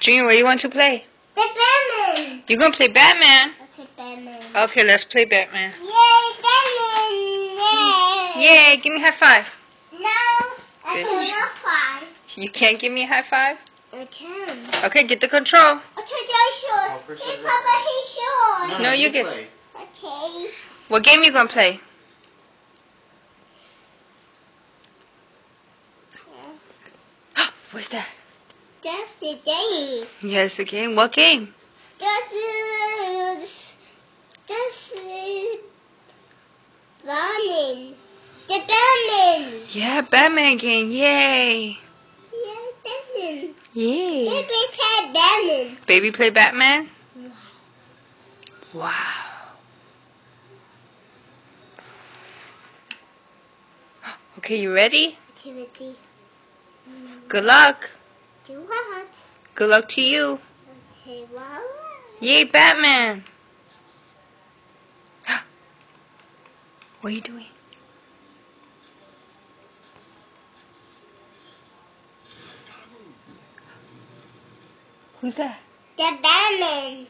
Junior, what do you want to play? The Batman. You're going to play Batman? I'll take Batman. Okay, let's play Batman. Yay, Batman! Yay! Yay, give me a high five. No, I cannot fly. You can't give me a high five? I can. Okay, get the control. I'll take your short. Hey, Papa, he's short. No, you get. Okay. What game you going to play? What's that? That's the game. Yes, the game. What game? That's Batman. The Batman. Yeah, Batman game. Yay. Yeah, Batman. Yay. Baby play Batman. Baby play Batman? Wow. Okay, you ready? Activity. Good luck. Do what? Good luck to you. Okay, what? Yay, Batman. What are you doing? Who's that? The Batman.